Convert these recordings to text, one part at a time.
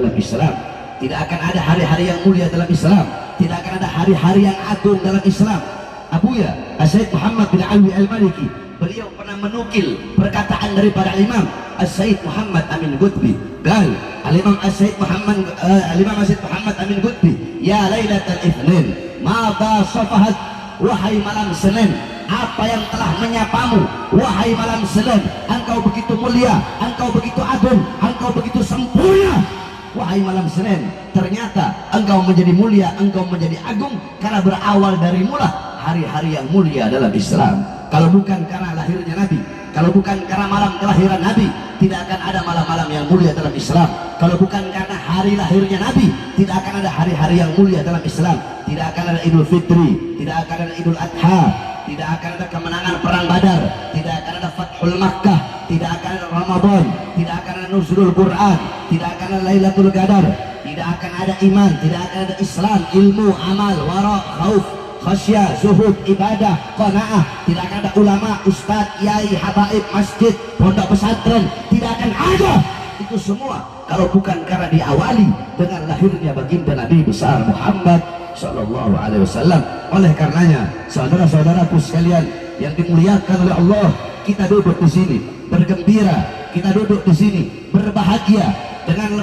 dalam Islam. Tidak akan ada hari-hari yang mulia dalam Islam. Tidak akan ada hari-hari yang agung dalam Islam. Abuya Sayyid Muhammad bin Alwi Al-Maliki, beliau pernah menukil perkataan daripada Imam Sayyid Muhammad Amin Qutbi. Al-Imam Sayyid Muhammad Amin Qutbi, ya Lailatul Itsnin, mada safahat, wahai malam Senin, apa yang telah menyapamu, wahai malam Senin. Engkau begitu mulia, engkau begitu agung, engkau begitu sempurna, wahai malam Senin. Ternyata engkau menjadi mulia, engkau menjadi agung karena berawal dari mula hari-hari yang mulia dalam Islam. Kalau bukan karena lahirnya Nabi, kalau bukan karena malam kelahiran Nabi, tidak akan ada malam-malam yang mulia dalam Islam. Kalau bukan karena hari lahirnya Nabi, tidak akan ada hari-hari yang mulia dalam Islam. Tidak akan ada Idul Fitri, tidak akan ada Idul Adha, tidak akan ada kemenangan perang Badar, tidak akan ada Fathul Makkah, tidak akan ada Ramadan, tidak akan ada Nuzulul Quran, tidak akan ada Lailatul Qadar, tidak akan ada iman, tidak akan ada Islam, ilmu, amal, wara, khauf, khasyah, zuhud, ibadah, qanaah. Tidak akan ada ulama, ustadz, kiai, habaib, masjid, pondok pesantren. Tidak akan ada itu semua kalau bukan karena diawali dengan lahirnya baginda Nabi besar Muhammad Sallallahu Alaihi Wasallam. Oleh karenanya, saudara-saudaraku sekalian yang dimuliakan oleh Allah, kita duduk di sini bergembira, kita duduk di sini berbahagia dengan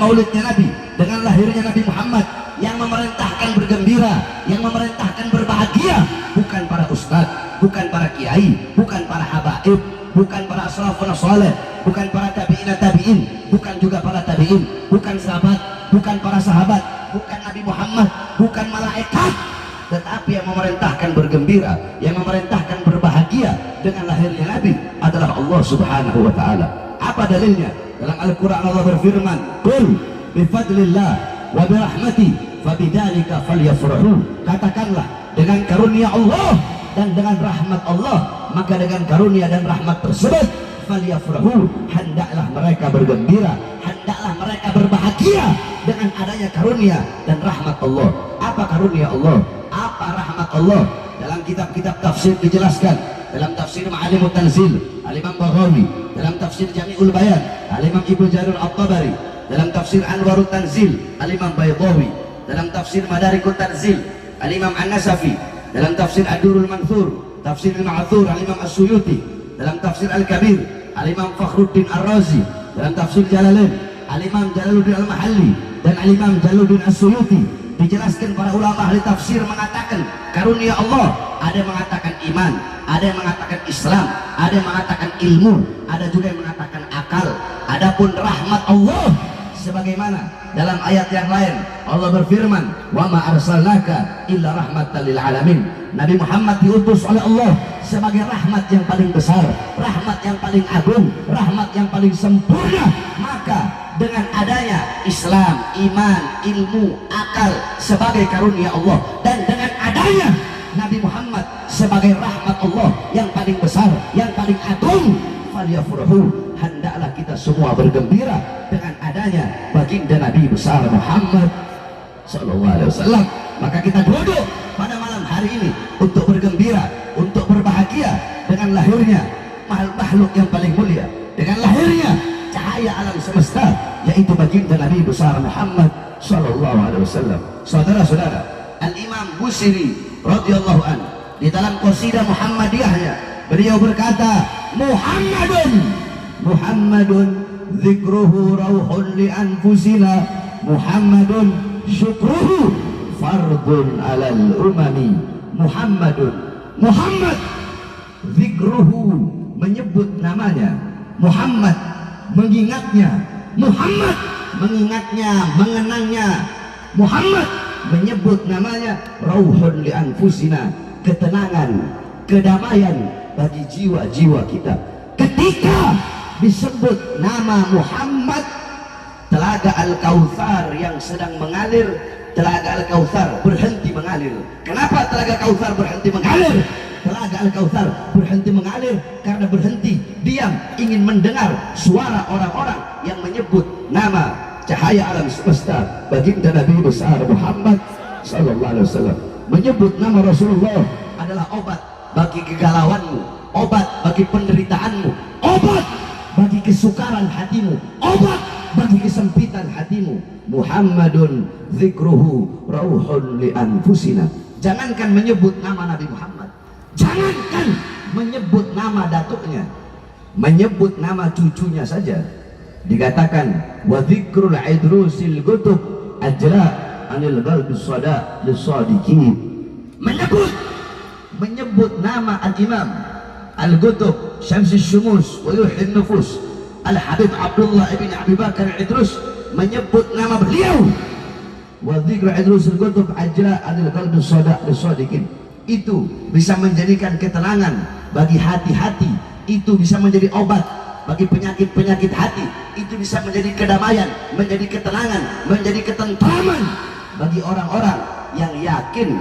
maulidnya Nabi, dengan lahirnya Nabi Muhammad. Yang memerintahkan bergembira, yang memerintahkan berbahagia bukan para ustadz, bukan para kiai, bukan para habaib, bukan para salafun saleh, bukan para tabi'in, bukan juga para tabi'in, bukan sahabat, bukan para sahabat, bukan Nabi Muhammad, bukan malaikat, tetapi yang memerintahkan bergembira, yang memerintahkan berbahagia dengan lahirnya Nabi adalah Allah Subhanahu wa taala. Apa dalilnya? Dalam Al-Qur'an Allah berfirman, "Qul bi fadlillah wa bi rahmati fabidzalika falyafrahu." Katakanlah, dengan karunia Allah dan dengan rahmat Allah, maka dengan karunia dan rahmat tersebut falyafrahu, hendaklah mereka bergembira, hendaklah mereka berbahagia dengan adanya karunia dan rahmat Allah. Apa karunia Allah? Apa rahmat Allah? Dalam kitab-kitab tafsir dijelaskan. Dalam tafsir Ma'alimut Tanzil Al-Imam Baghawi, dalam tafsir Jami'ul Bayan Al-Imam Ibnu Jarir At-Tabari, dalam tafsir Anwarut Tanzil Al-Imam Baydawi, dalam tafsir Madarikut Tanzil Al-Imam An-Nasafi, dalam tafsir Ad-Durrul Manthur Tafsir Al-Ma'thur Al-Imam As-Suyuti, dalam tafsir Al-Kabir Al-Imam Fakhruddin Ar-Razi, dalam tafsir Jalalain Al-Imam Jalaluddin Al-Mahalli dan Al-Imam Jalaluddin As-Suyuti, dijelaskan para ulama ahli tafsir mengatakan karunia Allah, ada yang mengatakan iman, ada yang mengatakan Islam, ada yang mengatakan ilmu, ada juga yang mengatakan akal. Adapun rahmat Allah, sebagaimana dalam ayat yang lain Allah berfirman, "Wa ma arsalnaka illa rahmatan lil alamin." Nabi Muhammad diutus oleh Allah sebagai rahmat yang paling besar, rahmat yang paling agung, rahmat yang paling sempurna. Maka dengan adanya Islam, iman, ilmu, akal sebagai karunia Allah, dan dengan adanya Nabi Muhammad sebagai rahmat Allah yang paling besar, yang paling agung, falyafrahu, hendaklah kita semua bergembira dengan adanya baginda Nabi besar Muhammad Sallallahu Alaihi Wasallam. Maka kita duduk pada malam hari ini untuk bergembira, untuk berbahagia dengan lahirnya makhluk yang paling mulia, dengan lahirnya cahaya alam semesta, yaitu baginda Nabi besar Muhammad Sallallahu Alaihi Wasallam. Saudara-saudara, Al-Imam Busiri radhiyallahu anhu di dalam qasidah Muhammadiyahnya, beliau berkata, Muhammadun dzikruhu rauhun li anfusina, Muhammadun syukruhu fardun alal umami. Muhammad dzikruhu, menyebut namanya, Muhammad mengingatnya, Muhammad mengingatnya, mengenangnya, Muhammad menyebut namanya, rauhun li anfusina, ketenangan, kedamaian bagi jiwa-jiwa kita. Ketika disebut nama Muhammad, telaga Al-Kautsar yang sedang mengalir, telaga Al-Kautsar berhenti mengalir. Kenapa telaga Kautsar berhenti mengalir? Telaga Al-Kautsar berhenti mengalir karena berhenti diam, ingin mendengar suara orang-orang yang menyebut nama cahaya alam semesta baginda Nabi besar Muhammad Sallallahu Alaihi Wasallam. Menyebut nama Rasulullah adalah obat bagi kegalauanmu, obat bagi penderitaanmu, obat bagi kesukaran hatimu, obat bagi kesempitan hatimu. Muhammadun dzikruhu rauhun li anfusina. Jangankan menyebut nama Nabi Muhammad, jangankan menyebut nama datuknya, menyebut nama cucunya saja dikatakan wa dzikrul idrusil gutub ajra anil qalbi sada lisadiqin. Menyebut nama al-Imam Al-Qutb Syamsus Syumus wa Yuhin Nufus Al-Habib Abdullah ibn Abi Bakar Idrus, menyebut nama beliau wa dzikru idrusil gutub ajra anil qalbi sada lisadiqin, itu bisa menjadikan ketenangan bagi hati-hati, itu bisa menjadi obat bagi penyakit-penyakit hati, itu bisa menjadi kedamaian, menjadi ketenangan, menjadi ketentraman bagi orang-orang yang yakin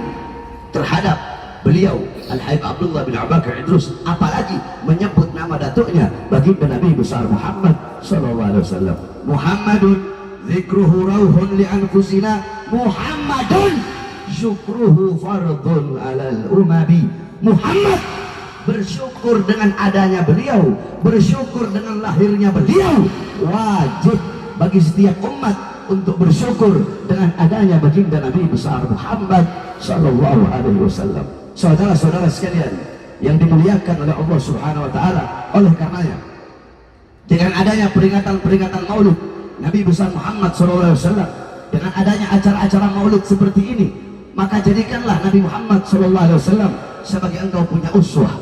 terhadap beliau Al-Habib Abdullah bin Abi Bakar Idrus. Apalagi menyebut nama datuknya bagi Nabi besar Muhammad sallallahu alaihi wasallam. Muhammadun dzikruhu rauhun li anfusina, Muhammadun syukruhu fardhun 'alal umami. Muhammad, bersyukur dengan adanya beliau, bersyukur dengan lahirnya beliau, wajib bagi setiap umat untuk bersyukur dengan adanya baginda Nabi besar Muhammad sallallahu alaihi wasallam. Saudara-saudara sekalian yang dimuliakan oleh Allah Subhanahu wa taala, oleh karenanya dengan adanya peringatan-peringatan Maulid Nabi besar Muhammad sallallahu alaihi wasallam, dengan adanya acara-acara Maulid seperti ini, maka jadikanlah Nabi Muhammad sallallahu alaihi wasallam sebagai engkau punya uswah,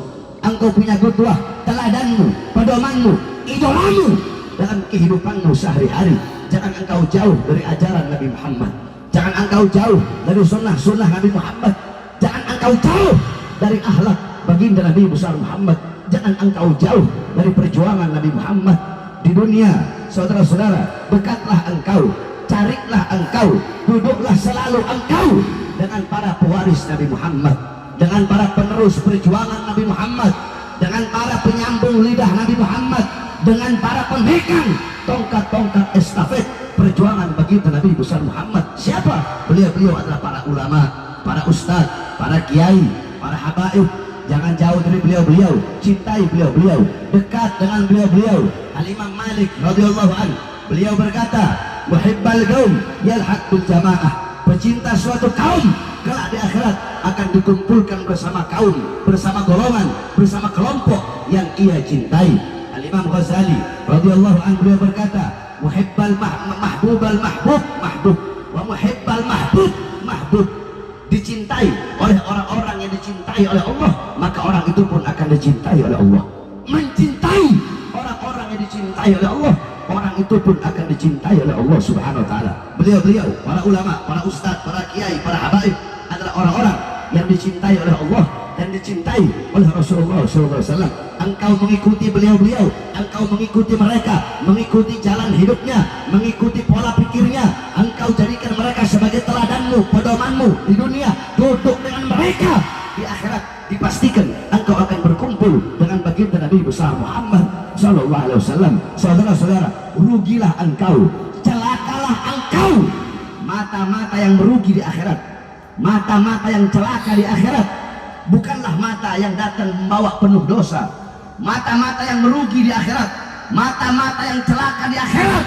engkau punya qudwah, teladanmu, pedomanmu, idolamu dalam kehidupanmu sehari-hari. Jangan engkau jauh dari ajaran Nabi Muhammad, jangan engkau jauh dari sunnah-sunnah Nabi Muhammad, jangan engkau jauh dari akhlak baginda Nabi besar Muhammad, jangan engkau jauh dari perjuangan Nabi Muhammad di dunia. Saudara-saudara, dekatlah engkau, carilah engkau, duduklah selalu engkau dengan para pewaris Nabi Muhammad, dengan para penerus perjuangan Nabi Muhammad, dengan para penyambung lidah Nabi Muhammad, dengan para pemegang tongkat-tongkat estafet perjuangan baginda Nabi besar Muhammad. Siapa? Beliau-beliau adalah para ulama, para ustadz, para kiai, para habaib. Jangan jauh dari beliau-beliau, cintai beliau-beliau, dekat dengan beliau-beliau. Al-Imam Malik radhiyallahu anhu, beliau berkata, muhibbal qaum yalhaq bil jamaah. Pecinta suatu kaum kelak di akhirat akan dikumpulkan bersama kaum, bersama golongan, bersama kelompok yang ia cintai. Al-Imam Ghazali radhiyallahu anhu, beliau berkata, muhibbal mahbubal mahbub mahbub wa muhibbal mahbub mahbub. Dicintai oleh orang-orang yang dicintai oleh Allah, maka orang itu pun akan dicintai oleh Allah. Mencintai orang-orang yang dicintai oleh Allah, orang itu pun akan dicintai oleh Allah Subhanahu wa taala. Beliau-beliau, para ulama, para ustadz, para kiai, para habaib adalah orang-orang yang dicintai oleh Allah dan dicintai oleh Rasulullah SAW. Engkau mengikuti beliau-beliau, engkau mengikuti mereka, mengikuti jalan hidupnya, mengikuti pola pikirnya, engkau jadikan mereka sebagai teladanmu, pedomanmu di dunia. Duduk dengan mereka di akhirat, dipastikan engkau akan berkumpul dengan baginda Nabi besar Muhammad sallallahu alaihi wasallam. Saudara-saudara, rugilah engkau, celakalah engkau, mata-mata yang merugi di akhirat, mata-mata yang celaka di akhirat bukanlah mata yang datang membawa penuh dosa. Mata-mata yang merugi di akhirat, mata-mata yang celaka di akhirat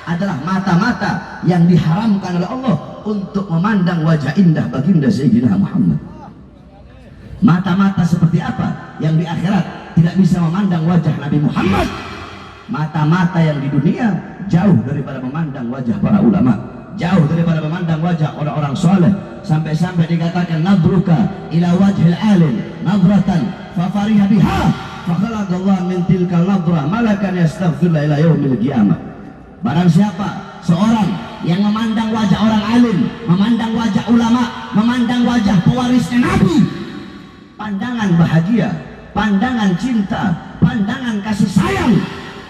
adalah mata-mata yang diharamkan oleh Allah untuk memandang wajah indah baginda Sayyidina Muhammad. Mata-mata seperti apa yang di akhirat tidak bisa memandang wajah Nabi Muhammad? Mata-mata yang di dunia jauh daripada memandang wajah para ulama, jauh daripada memandang wajah orang-orang soleh, sampai-sampai dikatakan nadruka ila wajhil alim nadratan fafariha biha fakhalaqallahu min tilkal nadrah malakan yastaghfir ila yaumil qiyamah. Barang siapa seorang yang memandang wajah orang alim, memandang wajah ulama, memandang wajah pewarisnya Nabi, pandangan bahagia, pandangan cinta, pandangan kasih sayang,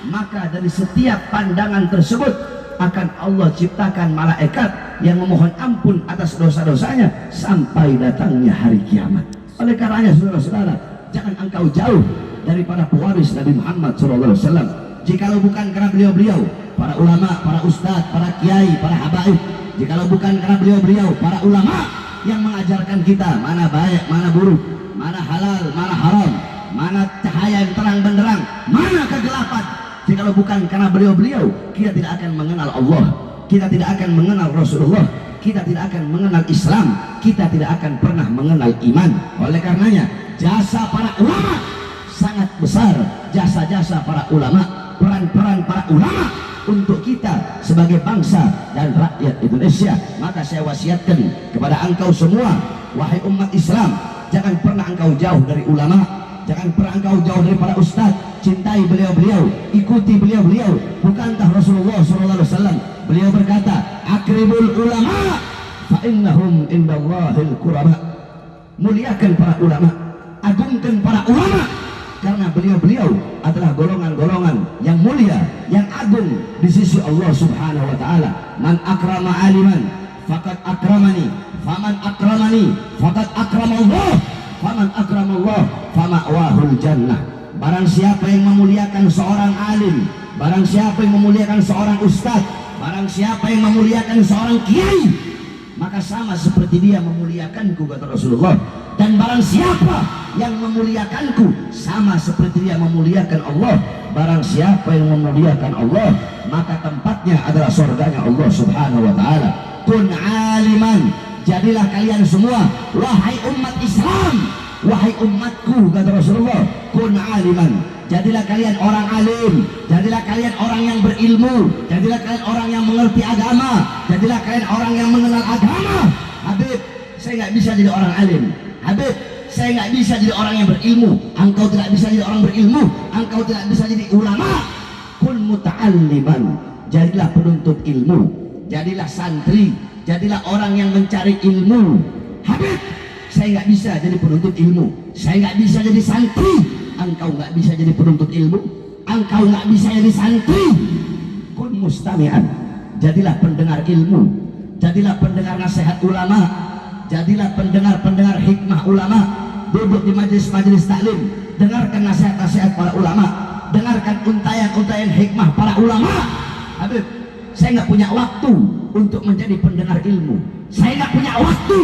maka dari setiap pandangan tersebut akan Allah ciptakan malaikat yang memohon ampun atas dosa-dosanya sampai datangnya hari kiamat. Oleh karenanya saudara-saudara, jangan engkau jauh dari para pewaris Nabi Muhammad SAW. Jikalau bukan karena beliau-beliau, para ulama, para ustadz, para kiai, para habaib, jikalau bukan karena beliau-beliau, para ulama yang mengajarkan kita mana baik, mana buruk, mana halal, mana haram, mana cahaya yang terang benderang, mana kegelapan, kalau bukan karena beliau-beliau, kita tidak akan mengenal Allah, kita tidak akan mengenal Rasulullah, kita tidak akan mengenal Islam, kita tidak akan pernah mengenal iman. Oleh karenanya jasa para ulama sangat besar, jasa-jasa para ulama, peran-peran para ulama untuk kita sebagai bangsa dan rakyat Indonesia. Maka saya wasiatkan kepada engkau semua, wahai umat Islam, jangan pernah engkau jauh dari ulama, jangan pernah engkau jauh dari para ustaz. Cintai beliau-beliau, ikuti beliau-beliau. Bukankah Rasulullah SAW beliau berkata, akribul ulama fa innahum indallahil quraba. Muliakan para ulama, agungkan para ulama, karena beliau-beliau adalah golongan-golongan yang mulia, yang agung di sisi Allah Subhanahu wa taala. Man akrama aliman faqad akramani, faman akramani faqad akramallah, faman akramallah fama'wahul jannah. Barang siapa yang memuliakan seorang alim, barang siapa yang memuliakan seorang ustaz, barang siapa yang memuliakan seorang kiai, maka sama seperti dia memuliakanku, kata Rasulullah. Dan barang siapa yang memuliakanku, sama seperti dia memuliakan Allah. Barang siapa yang memuliakan Allah, maka tempatnya adalah surganya Allah Subhanahu wa taala. Kun aliman, jadilah kalian semua, wahai umat Islam, wahai umatku, kata Rasulullah, kun aliman, jadilah kalian orang alim, jadilah kalian orang yang berilmu, jadilah kalian orang yang mengerti agama, jadilah kalian orang yang mengenal agama. Habib, saya nggak bisa jadi orang alim. Habib, saya nggak bisa jadi orang yang berilmu. Engkau tidak bisa jadi orang berilmu, engkau tidak bisa jadi ulama. Kun muta'alliman, jadilah penuntut ilmu, jadilah santri, jadilah orang yang mencari ilmu. Habib, saya nggak bisa jadi penuntut ilmu, saya nggak bisa jadi santri. Engkau nggak bisa jadi penuntut ilmu, engkau nggak bisa jadi santri. Kun mustami'an, jadilah pendengar ilmu, jadilah pendengar nasihat ulama, jadilah pendengar-pendengar hikmah ulama. Duduk di majelis-majelis taklim, dengarkan nasihat-nasihat para ulama, dengarkan untayan-untayan hikmah para ulama. Habib, saya nggak punya waktu untuk menjadi pendengar ilmu, saya nggak punya waktu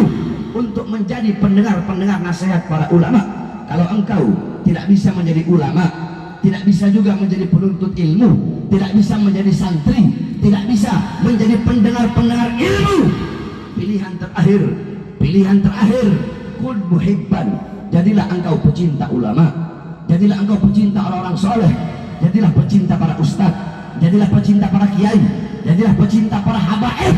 untuk menjadi pendengar-pendengar nasihat para ulama. Kalau engkau tidak bisa menjadi ulama, tidak bisa juga menjadi penuntut ilmu, tidak bisa menjadi santri, tidak bisa menjadi pendengar-pendengar ilmu, pilihan terakhir, kun muhibban, jadilah engkau pecinta ulama, jadilah engkau pecinta orang-orang soleh, jadilah pecinta para ustadz, jadilah pecinta para kiai, jadilah pecinta para habaib.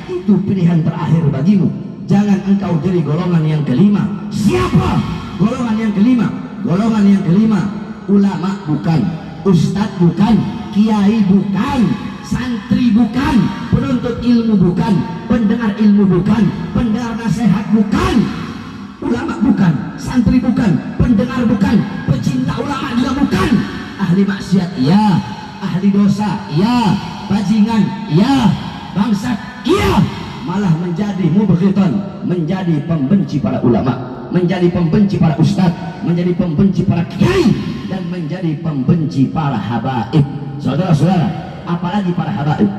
Itu pilihan terakhir bagimu. Jangan engkau jadi golongan yang kelima. Siapa golongan yang kelima? Golongan yang kelima, ulama bukan, ustadz bukan, kiai bukan, santri bukan, penuntut ilmu bukan, pendengar ilmu bukan, pendengar nasihat bukan, ulama bukan, santri bukan, pendengar bukan, pecinta ulama juga bukan. Ahli maksiat iya, ahli dosa iya, bajingan iya, bangsat iya, malah menjadi mubghidan, menjadi pembenci para ulama, menjadi pembenci para ustadz, menjadi pembenci para kiai, dan menjadi pembenci para habaib. Saudara-saudara, apalagi para habaib,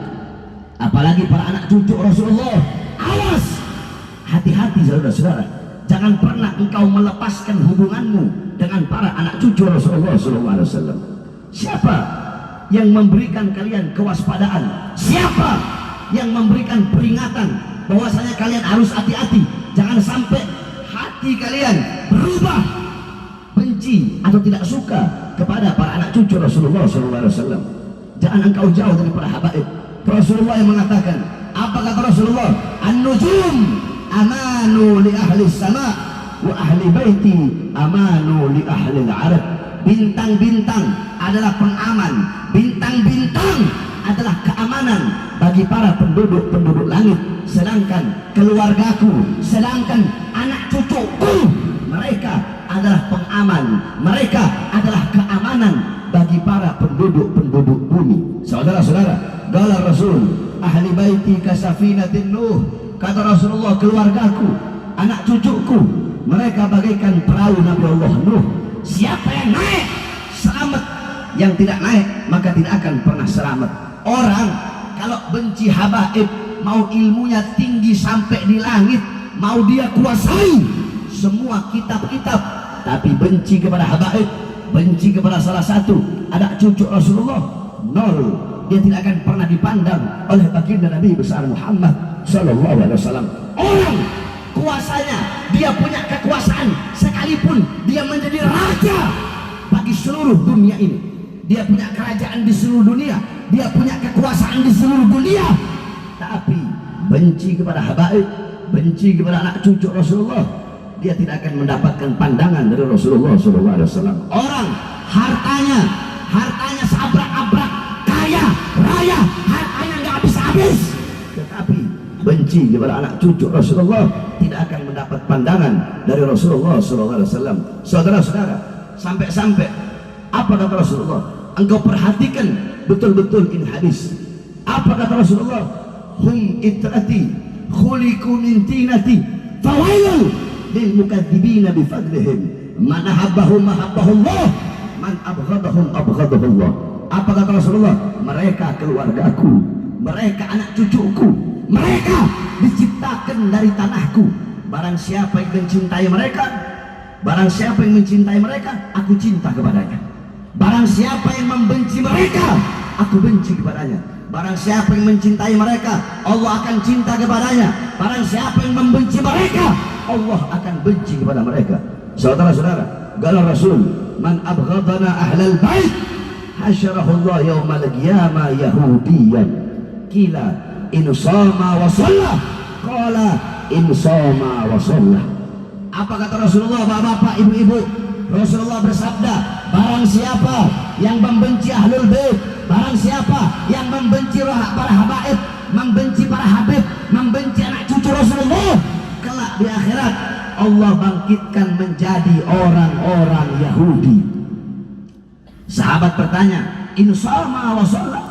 apalagi para anak cucu Rasulullah. Awas, hati-hati saudara-saudara, jangan pernah engkau melepaskan hubunganmu dengan para anak cucu Rasulullah SAW. Siapa yang memberikan kalian kewaspadaan? Siapa yang memberikan peringatan bahwasanya kalian harus hati-hati, jangan sampai hati kalian berubah benci atau tidak suka kepada para anak cucu Rasulullah SAW. Jangan engkau jauh dari para habaib. Rasulullah yang mengatakan, apa kata Rasulullah? An-nujum amanu li ahli sama wa ahli baiti amanu li ahli al-arab. Bintang-bintang adalah pengaman, bintang-bintang adalah keamanan bagi para penduduk-penduduk langit, sedangkan keluargaku, sedangkan anak cucuku, mereka adalah pengaman, mereka adalah keamanan bagi para penduduk-penduduk bumi. Saudara-saudara, qala Rasul, ahli baiti kasafinatin Nuh, kata Rasulullah, keluargaku, anak cucuku, mereka bagaikan perahu Nabi Allah Nuh. Siapa yang naik selamat, yang tidak naik maka tidak akan pernah selamat. Orang kalau benci habaib, mau ilmunya tinggi sampai di langit, mau dia kuasai semua kitab-kitab, tapi benci kepada habaib, benci kepada salah satu anak cucu Rasulullah, nol. Dia tidak akan pernah dipandang oleh baginda Nabi besar Muhammad sallallahu alaihi wasallam. Orang kuasanya, dia punya kekuasaan, sekalipun dia menjadi raja bagi seluruh dunia ini, dia punya kerajaan di seluruh dunia, dia punya kekuasaan di seluruh dunia, tapi benci kepada habaib, benci kepada anak cucu Rasulullah, dia tidak akan mendapatkan pandangan dari Rasulullah sallallahu alaihi wasallam. Orang hartanya seabrak-abrak, kaya raya, hartanya nggak habis-habis, tetapi benci kepada anak cucu Rasulullah, tidak akan mendapat pandangan dari Rasulullah sallallahu alaihi wasallam. Saudara-saudara, sampai-sampai apa kata Rasulullah? Engkau perhatikan betul-betul ini hadis. Apa kata Rasulullah? Hum itrati khuliqu min tinati fawailun lil mukadzibina bi fadlihim man ahabbahum ahabbahullah man abghadahum abghadahullah. Apa kata Rasulullah? Mereka keluargaku, mereka anak cucuku, mereka diciptakan dari tanahku. Barang siapa yang mencintai mereka, barang siapa yang mencintai mereka, aku cinta kepadanya. Barang siapa yang membenci mereka, aku benci kepadanya. Barang siapa yang mencintai mereka, Allah akan cinta kepadanya. Barang siapa yang membenci mereka, Allah akan benci kepada mereka. Saudara-saudara, qala Rasul, man abghadana ahlal bait hasyarahullah yaumal qiyamah yahudiyan. Kila in sama wa shalla, qala in sama wa shalla. Apa kata Rasulullah, bapak-bapak, ibu-ibu? Rasulullah bersabda, barang siapa yang membenci ahlul bait, barang siapa yang membenci para habaib, membenci para habib, membenci anak cucu Rasulullah, kelak di akhirat Allah bangkitkan menjadi orang-orang Yahudi. Sahabat bertanya, in sama wa shalla,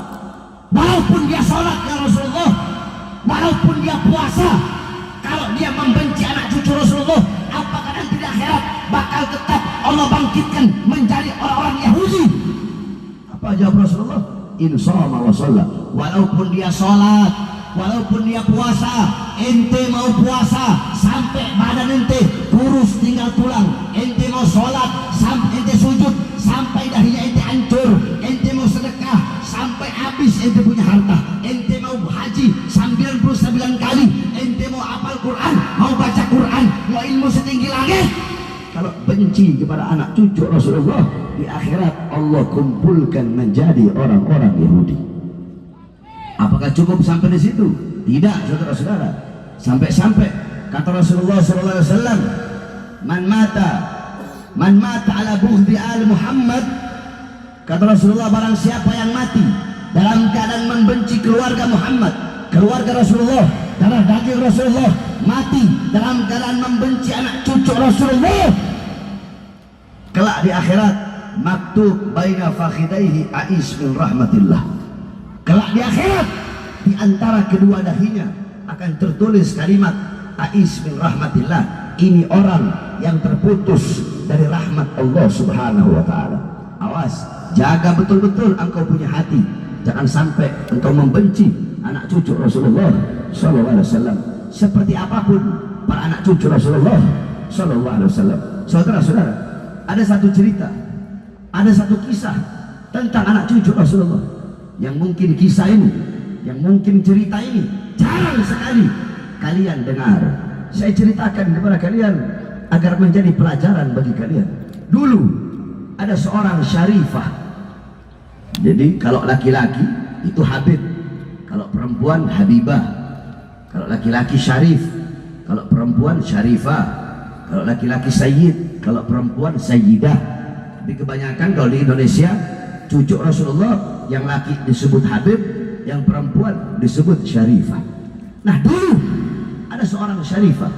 walaupun dia sholat ya Rasulullah, walaupun dia puasa, kalau dia membenci anak cucu Rasulullah, apakah nanti di akhirat bakal tetap Allah bangkitkan menjadi orang-orang Yahudi? Apa jawab Rasulullah? In shoma wa shalla, walaupun dia sholat, walaupun dia puasa, ente mau puasa sampai badan ente kurus tinggal tulang, ente mau sholat sampai ente sujud sampai dahinya ente hancur, ente mau sedekah sampai habis ente punya harta, ente mau haji 99 kali, ente mau hafal Quran, mau baca Quran, mau ilmu setinggi langit, kalau benci kepada anak cucu Rasulullah, di akhirat Allah kumpulkan menjadi orang-orang Yahudi. Apakah cukup sampai di situ? Tidak, saudara-saudara. Sampai-sampai kata Rasulullah SAW, man mata ala bughdi al Muhammad, kata Rasulullah, barang siapa yang mati dalam keadaan membenci keluarga Muhammad, keluarga Rasulullah, darah daging Rasulullah, mati dalam keadaan membenci anak cucu Rasulullah, kelak di akhirat maktub baina fakhidaihi ais min rahmatillah. Kelak di akhirat di antara kedua dahinya akan tertulis kalimat ais min rahmatillah. Ini orang yang terputus dari rahmat Allah Subhanahu wa taala. Awas, jaga betul-betul engkau punya hati. Jangan sampai engkau membenci anak cucu Rasulullah sallallahu alaihi wasallam. Seperti apapun para anak cucu Rasulullah sallallahu alaihi wasallam. Saudara-saudara, ada satu cerita, ada satu kisah tentang anak cucu Rasulullah yang mungkin kisah ini, yang mungkin cerita ini jarang sekali kalian dengar. Saya ceritakan kepada kalian agar menjadi pelajaran bagi kalian. Dulu ada seorang syarifah. Jadi kalau laki-laki itu Habib, kalau perempuan Habibah. Kalau laki-laki Syarif, kalau perempuan Syarifah. Kalau laki-laki Sayyid, kalau perempuan Sayyidah. Tapi kebanyakan kalau di Indonesia, cucu Rasulullah yang laki disebut Habib, yang perempuan disebut Syarifah. Nah dulu ada seorang Syarifah.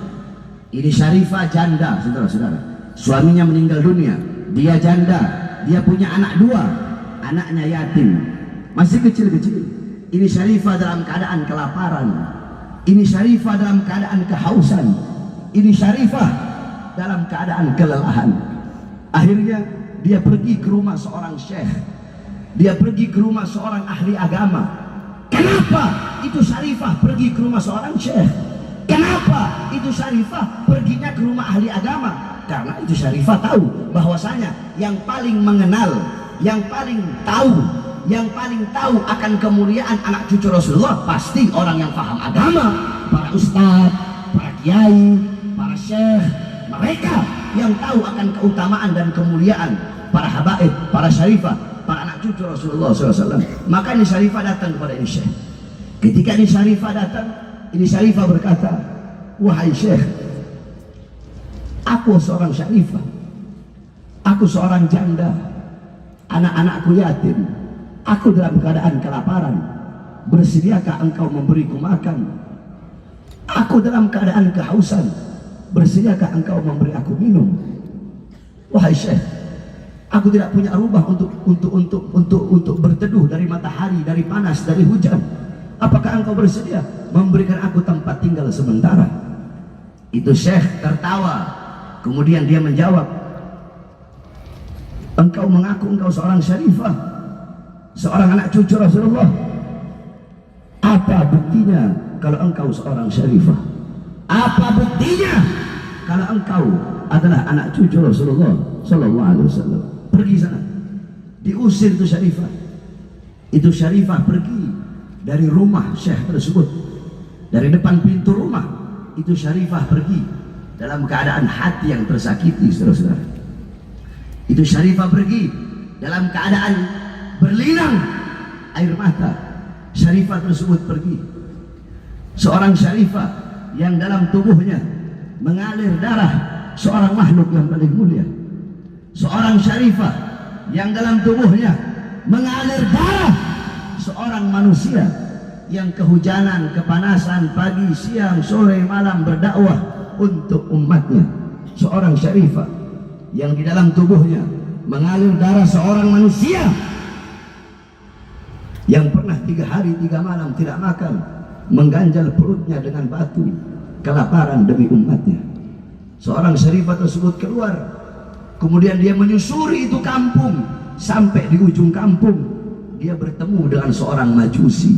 Ini Syarifah janda, saudara-saudara. Suaminya meninggal dunia, dia janda, dia punya anak 2, anaknya yatim, masih kecil-kecil. Ini Syarifah dalam keadaan kelaparan, ini Syarifah dalam keadaan kehausan, ini Syarifah dalam keadaan kelelahan. Akhirnya dia pergi ke rumah seorang syekh, dia pergi ke rumah seorang ahli agama. Kenapa itu Syarifah pergi ke rumah seorang syekh? Kenapa itu Syarifah perginya ke rumah ahli agama? Karena itu Syarifah tahu bahwasanya yang paling mengenal, yang paling tahu yang paling tahu akan kemuliaan anak cucu Rasulullah pasti orang yang paham agama, para ustadz, para kiai, para syekh. Mereka yang tahu akan keutamaan dan kemuliaan para habaib, para syarifah, para anak cucu Rasulullah SAW. Maka ini syarifah datang kepada ini syekh. Ketika ini syarifah datang, ini syarifah berkata, wahai syekh, aku seorang syarifah, aku seorang janda, anak-anakku yatim, aku dalam keadaan kelaparan, bersediakah engkau memberiku makan? Aku dalam keadaan kehausan, bersediakah engkau memberi aku minum? Wahai syekh, aku tidak punya rumah untuk berteduh dari matahari, dari panas, dari hujan. Apakah engkau bersedia memberikan aku tempat tinggal sementara? Itu syekh tertawa, kemudian dia menjawab, engkau mengaku engkau seorang syarifah, seorang anak cucu Rasulullah. Apa buktinya kalau engkau seorang syarifah? Apa buktinya kalau engkau adalah anak cucu Rasulullah Sallallahu Alaihi Wasallam? Pergi sana. Diusir itu syarifah. Itu syarifah pergi dari rumah syekh tersebut, dari depan pintu rumah. Itu syarifah pergi dalam keadaan hati yang tersakiti, saudara-saudara. Itu syarifah pergi dalam keadaan berlinang air mata. Syarifah tersebut pergi, seorang syarifah yang dalam tubuhnya mengalir darah seorang makhluk yang paling mulia. Seorang syarifah yang dalam tubuhnya mengalir darah seorang manusia yang kehujanan, kepanasan, pagi, siang, sore, malam berdakwah untuk umatnya. Seorang syarifah yang di dalam tubuhnya mengalir darah seorang manusia yang pernah 3 hari 3 malam tidak makan, mengganjal perutnya dengan batu, kelaparan demi umatnya. Seorang syarifah tersebut keluar, kemudian dia menyusuri itu kampung. Sampai di ujung kampung dia bertemu dengan seorang majusi,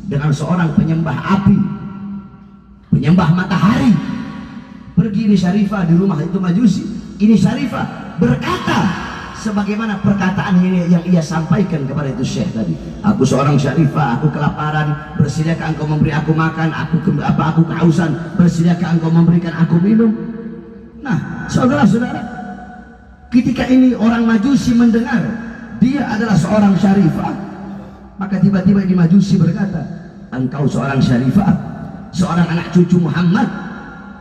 dengan seorang penyembah api, penyembah matahari. Pergi ini syarifah di rumah itu majusi. Ini syarifah berkata sebagaimana perkataan ini yang ia sampaikan kepada itu syekh tadi. Aku seorang syarifah, aku kelaparan, bersediakah engkau memberi aku makan? Aku kehausan, bersediakah engkau memberikan aku minum? Nah, saudara-saudara, ketika ini orang majusi mendengar dia adalah seorang syarifah, maka tiba-tiba ini majusi berkata, engkau seorang syarifah, seorang anak cucu Muhammad,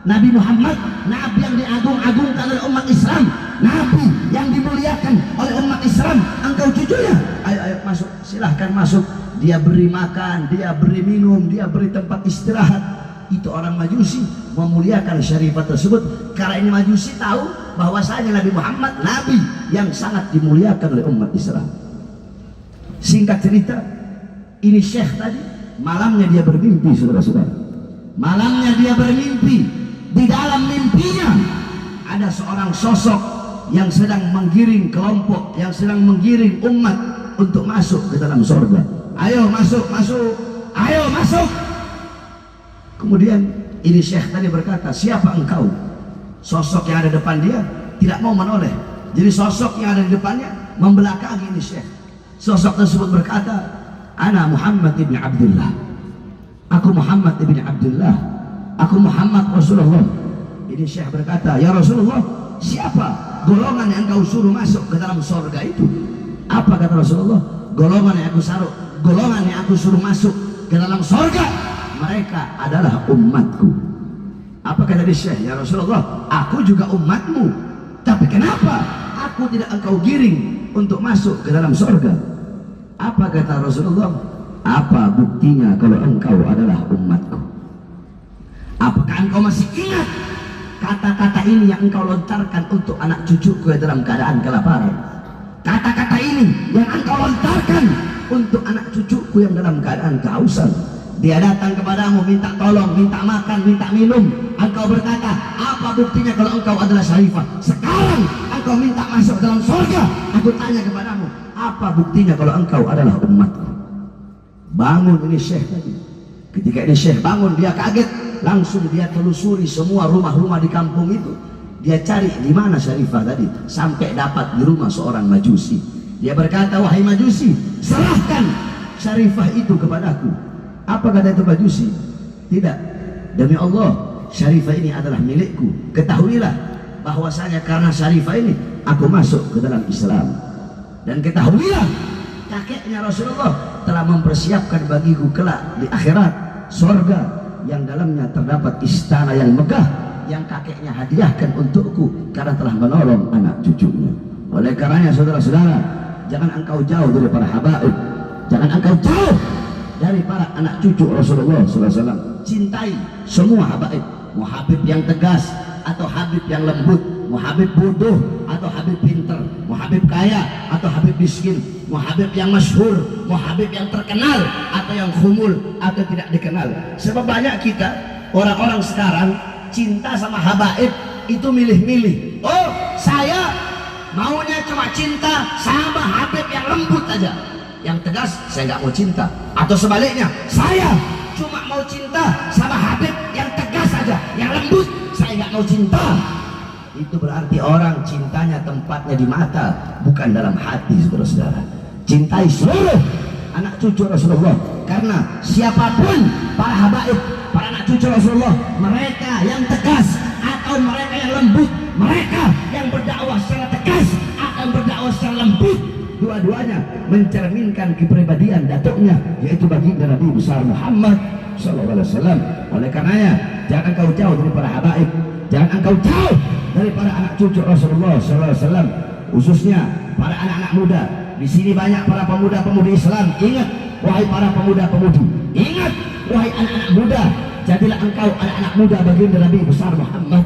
Nabi Muhammad, Nabi yang diagung-agungkan oleh umat Islam, Nabi yang dimuliakan oleh umat Islam, engkau cucunya. Ayo masuk, silahkan masuk. Dia beri makan, dia beri minum, dia beri tempat istirahat. Itu orang majusi memuliakan syarifah tersebut karena ini majusi tahu bahwasanya Nabi Muhammad Nabi yang sangat dimuliakan oleh umat Islam. Singkat cerita, ini syekh tadi malamnya dia bermimpi, saudara-saudara. Malamnya dia bermimpi. Di dalam mimpinya ada seorang sosok yang sedang menggiring kelompok, yang sedang menggiring umat untuk masuk ke dalam surga. Ayo masuk, masuk, ayo masuk. Kemudian ini syekh tadi berkata, siapa engkau? Sosok yang ada depan dia tidak mau menoleh. Jadi sosok yang ada di depannya membelakangi ini syekh. Sosok tersebut berkata, ana Muhammad ibn Abdullah. Aku Muhammad ibn Abdullah. Aku Muhammad Rasulullah. Ini syekh berkata, ya Rasulullah, siapa golongan yang engkau suruh masuk ke dalam surga itu? Apa kata Rasulullah? Golongan yang aku suruh masuk ke dalam surga, mereka adalah umatku. Apa kata syekh? Ya Rasulullah, aku juga umatmu, tapi kenapa aku tidak engkau giring untuk masuk ke dalam surga? Apa kata Rasulullah? Apa buktinya kalau engkau adalah umatku? Apakah engkau masih ingat kata-kata ini yang engkau lontarkan untuk anak cucuku yang dalam keadaan kelaparan? Kata-kata ini yang engkau lontarkan untuk anak cucuku yang dalam keadaan kehausan. Dia datang kepadamu minta tolong, minta makan, minta minum. Engkau berkata, apa buktinya kalau engkau adalah syarifah? Sekarang engkau minta masuk dalam surga. Aku tanya kepadamu, apa buktinya kalau engkau adalah umatku? Bangun ini syekh tadi. Ketika ini syekh bangun, dia kaget. Langsung dia telusuri semua rumah-rumah di kampung itu. Dia cari di mana syarifah tadi. Sampai dapat di rumah seorang majusi. Dia berkata, wahai Majusi, serahkan Syarifah itu kepadaku. Apa kata itu Majusi? Tidak, demi Allah, Syarifah ini adalah milikku. Ketahuilah bahwasanya karena Syarifah ini aku masuk ke dalam Islam. Dan ketahuilah, kakeknya Rasulullah telah mempersiapkan bagiku kelak di akhirat surga yang dalamnya terdapat istana yang megah yang kakeknya hadiahkan untukku karena telah menolong anak cucunya. Oleh karenanya saudara-saudara, jangan engkau jauh dari para habaib, jangan engkau jauh dari para anak cucu Rasulullah SAW. Cintai semua habaib, mau habib yang tegas atau habib yang lembut, mau habib bodoh atau habib pinter, mau habib kaya atau habib miskin, mau habib yang masyhur, mau habib yang terkenal atau yang khumul atau tidak dikenal. Sebab banyak kita orang-orang sekarang cinta sama habaib itu milih-milih. Oh, saya maunya cuma cinta sama habib yang lembut aja, yang tegas saya nggak mau cinta. Atau sebaliknya, saya cuma mau cinta sama habib yang tegas aja, yang lembut saya nggak mau cinta. Itu berarti orang cintanya tempatnya di mata, bukan dalam hati. Saudara-saudara, cintai seluruh anak cucu Rasulullah, karena siapapun para habaib, para anak cucu Rasulullah, mereka yang tegas atau mereka yang lembut, mereka yang berdakwah secara tegas akan berdakwah secara lembut, dua-duanya mencerminkan kepribadian datuknya, yaitu baginda Nabi besar Muhammad SAW. Oleh karenanya, jangan kau jauh dari para habaib, jangan engkau jauh dari para anak cucu Rasulullah SAW, khususnya para anak-anak muda. Di sini banyak para pemuda-pemudi Islam. Ingat, wahai para pemuda-pemudi, ingat, wahai anak-anak muda, jadilah engkau anak-anak muda baginda Nabi besar Muhammad.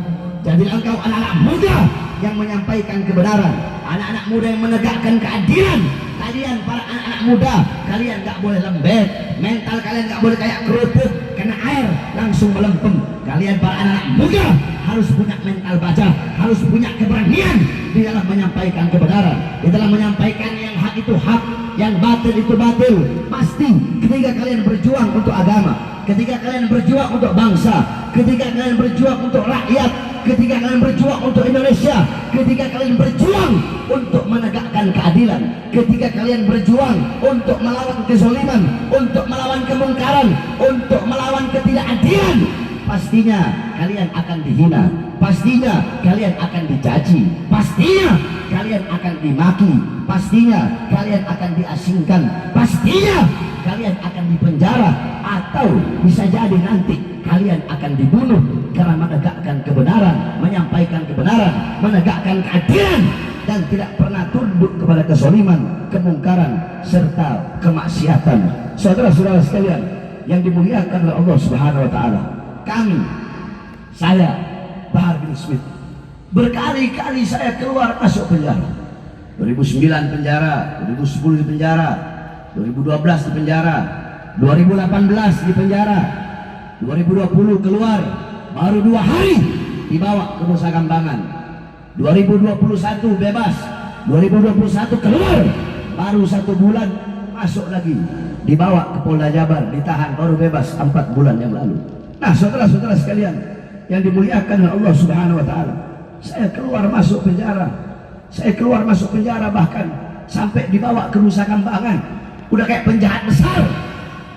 Jadilah engkau anak-anak muda yang menyampaikan kebenaran, anak-anak muda yang menegakkan keadilan. Kalian para anak-anak muda, kalian gak boleh lembek, mental kalian gak boleh kayak kerupuk kena air langsung melempem. Kalian para anak-anak muda harus punya mental baja, harus punya keberanian di dalam menyampaikan kebenaran, di dalam menyampaikan yang hak itu hak, yang batil itu batil. Pasti ketika kalian berjuang untuk agama, ketika kalian berjuang untuk bangsa, ketika kalian berjuang untuk rakyat, ketika kalian berjuang untuk Indonesia, ketika kalian berjuang untuk menegakkan keadilan, ketika kalian berjuang untuk melawan kezaliman, untuk melawan kemungkaran, untuk melawan ketidakadilan, pastinya kalian akan dihina, pastinya kalian akan dicaci, pastinya kalian akan dimaki, pastinya kalian akan diasingkan, pastinya kalian akan dipenjara, atau bisa jadi nanti kalian akan dibunuh karena menegakkan kebenaran, menyampaikan kebenaran, menegakkan keadilan, dan tidak pernah tunduk kepada kezaliman, kemungkaran, serta kemaksiatan. Saudara-saudara sekalian yang dimuliakan oleh Allah Subhanahu wa taala, kami, saya Bahar bin Smith, berkali-kali saya keluar masuk penjara. 2009 penjara, 2010 di penjara, 2012 di penjara, 2018 di penjara, 2020 keluar, baru 2 hari dibawa ke Nusa Kambangan. 2021 bebas, 2021 keluar, baru 1 bulan masuk lagi, dibawa ke Polda Jabar, ditahan, baru bebas 4 bulan yang lalu. Nah, saudara-saudara sekalian yang dimuliakan oleh Allah Subhanahu wa taala, saya keluar masuk penjara, saya keluar masuk penjara, bahkan sampai dibawa ke Nusa Kambangan. Udah kayak penjahat besar,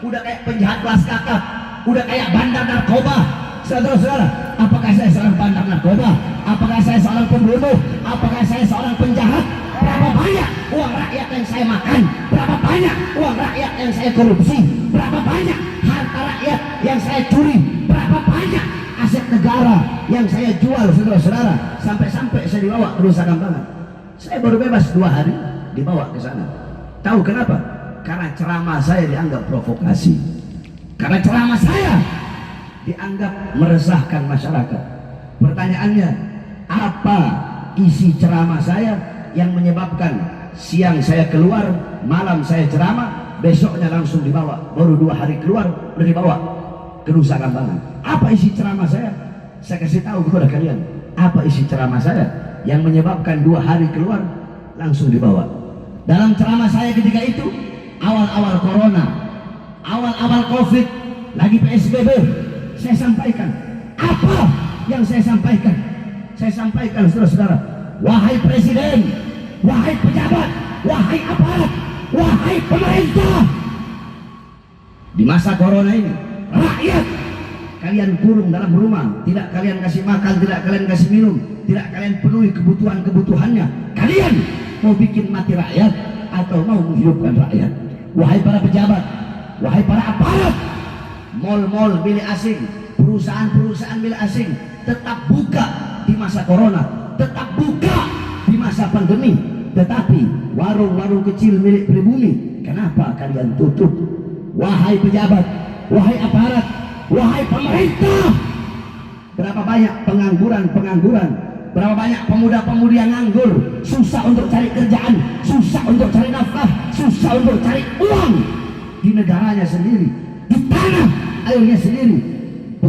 udah kayak penjahat kelas kakap, udah kayak bandar narkoba. Saudara-saudara, apakah saya seorang bandar narkoba? Apakah saya seorang pembunuh? Apakah saya seorang penjahat? Berapa banyak uang rakyat yang saya makan? Berapa banyak uang rakyat yang saya korupsi? Berapa banyak harta rakyat yang saya curi? Berapa banyak aset negara yang saya jual, saudara-saudara, sampai-sampai saya dibawa ke Nusa Kambangan. Saya baru bebas 2 hari dibawa ke sana. Tahu kenapa? Karena ceramah saya dianggap provokasi, karena ceramah saya dianggap meresahkan masyarakat. Pertanyaannya, apa isi ceramah saya yang menyebabkan siang saya keluar, malam saya ceramah, besoknya langsung dibawa, baru 2 hari keluar udah dibawa ke Nusa Kambangan? Apa isi ceramah saya? Saya kasih tahu kepada kalian, apa isi ceramah saya yang menyebabkan 2 hari keluar langsung dibawa. Dalam ceramah saya ketika itu, awal-awal corona, awal-awal covid, lagi PSBB, saya sampaikan apa yang saya sampaikan. Saya sampaikan, saudara-saudara, wahai presiden, wahai pejabat, wahai aparat, wahai pemerintah. Di masa corona ini, rakyat kalian kurung dalam rumah, tidak kalian kasih makan, tidak kalian kasih minum, tidak kalian penuhi kebutuhan-kebutuhannya. Kalian mau bikin mati rakyat atau mau menghidupkan rakyat? Wahai para pejabat, wahai para aparat, mal-mal milik asing, perusahaan-perusahaan milik asing tetap buka di masa corona, tetap buka di masa pandemi. Tetapi warung-warung kecil milik pribumi, kenapa kalian tutup? Wahai pejabat, wahai aparat, wahai pemerintah, berapa banyak pengangguran, berapa banyak pemuda-pemudi yang nganggur, susah untuk cari kerjaan, susah untuk cari nafkah, susah untuk cari uang di negaranya sendiri, di tanah airnya sendiri.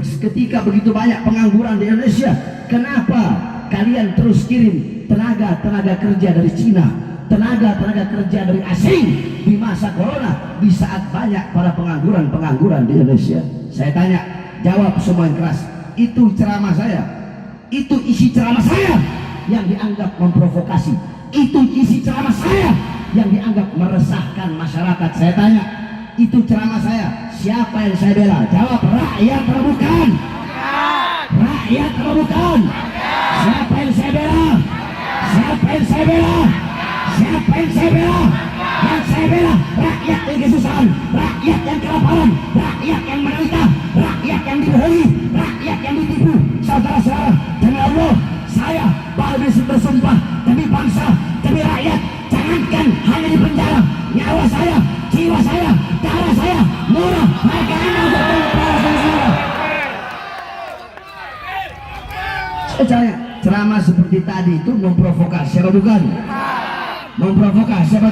Ketika begitu banyak pengangguran di Indonesia, kenapa kalian terus kirim tenaga kerja dari Cina, tenaga kerja dari asing di masa corona, di saat banyak para pengangguran di Indonesia? Saya tanya, jawab semua yang keras. Itu ceramah saya, itu isi ceramah saya yang dianggap memprovokasi, itu isi ceramah saya yang dianggap meresahkan masyarakat. Saya tanya, itu ceramah saya, siapa yang saya bela? Jawab, rakyat atau bukan? Rakyat atau bukan? Siapa yang saya bela? Siapa yang saya bela? Siapa yang saya bela? Yang saya bela rakyat yang kesusahan, rakyat yang kelaparan, rakyat yang menderita, rakyat yang dibohongi, rakyat yang ditipu. Saudara-saudara, demi Allah, saya bersumpah demi bangsa, demi rakyat, jangankan hanya di penjara, nyawa saya, jiwa saya, darah saya murah harga Anda untuk para saudara. Saya tanya, ceramah seperti tadi itu memprovokasi apa bukan? Memprovokasi apa?